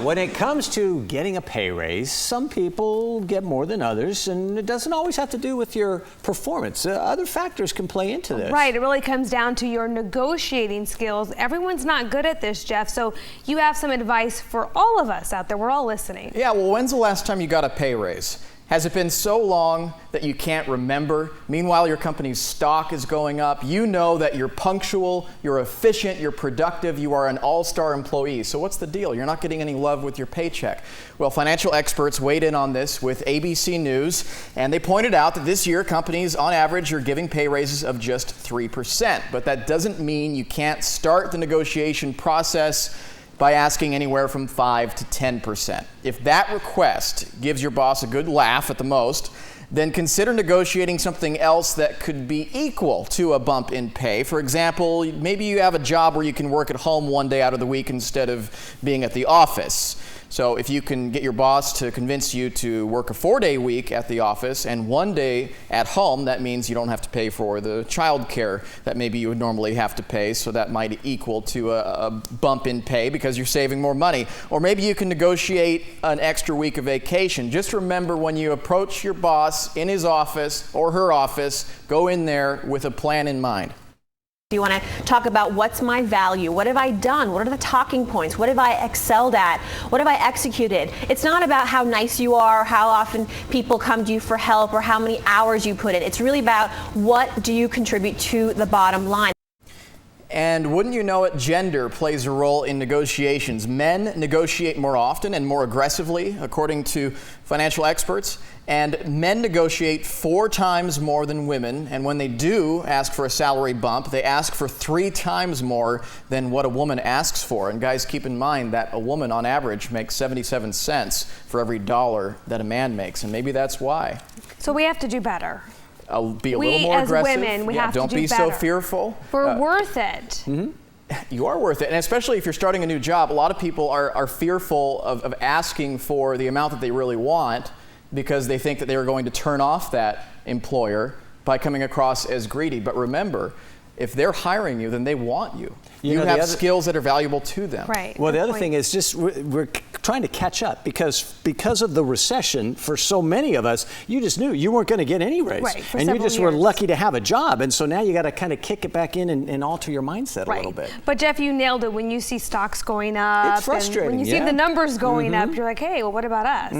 When it comes to getting a pay raise, some people get more than others, and it doesn't always have to do with your performance. Other factors can play into this. Right, it really comes down to your negotiating skills. Everyone's not good at this, Jeff, so you have some advice for all of us out there. We're all listening. Yeah, well, when's the last time you got a pay raise? Has it been so long that you can't remember? Meanwhile, your company's stock is going up. You know that you're punctual, you're efficient, you're productive, you are an all-star employee. So what's the deal? You're not getting any love with your paycheck. Well, financial experts weighed in on this with ABC News, and they pointed out that this year companies, on average, are giving pay raises of just 3%. But that doesn't mean you can't start the negotiation process by asking anywhere from 5 to 10%. If that request gives your boss a good laugh at the most, then consider negotiating something else that could be equal to a bump in pay. For example, maybe you have a job where you can work at home one day out of the week instead of being at the office. So if you can get your boss to convince you to work a 4-day week at the office and 1 day at home, that means you don't have to pay for the child care that maybe you would normally have to pay. So that might equal to a bump in pay because you're saving more money. Or maybe you can negotiate an extra week of vacation. Just remember, when you approach your boss in his office or her office, go in there with a plan in mind. You want to talk about what's my value? What have I done? What are the talking points? What have I excelled at? What have I executed? It's not about how nice you are, how often people come to you for help, or how many hours you put in. It's really about what do you contribute to the bottom line. And wouldn't you know it, gender plays a role in negotiations. Men negotiate more often and more aggressively, according to financial experts. And men negotiate 4 times more than women. And when they do ask for a salary bump, they ask for 3 times more than what a woman asks for. And guys, keep in mind that a woman on average makes 77 cents for every dollar that a man makes. And maybe that's why. So we have to do better. Be a little more aggressive. We as women, we have to do better. Don't be so fearful. We're worth it. Mm-hmm. You are worth it. And especially if you're starting a new job, a lot of people are fearful of asking for the amount that they really want because they think that they are going to turn off that employer by coming across as greedy. But remember, if they're hiring you, then they want you. You have skills that are valuable to them. Right. Well, the other thing is just we're trying to catch up because of the recession. For so many of us, you just knew you weren't going to get any raise, right, and you just were lucky to have a job. And so now you got to kind of kick it back in and alter your mindset a little bit. But Jeff, you nailed it. When you see stocks going up, it's frustrating. And when you see the numbers going up, you're like, hey, well, what about us?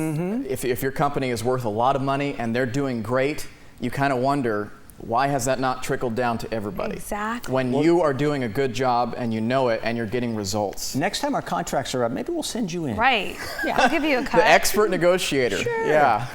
If your company is worth a lot of money and they're doing great, you kind of wonder, why has that not trickled down to everybody? Exactly. When you are doing a good job and you know it and you're getting results. Next time our contracts are up, maybe we'll send you in. Right. Yeah. I'll give you a cut. The expert negotiator. Sure. Yeah.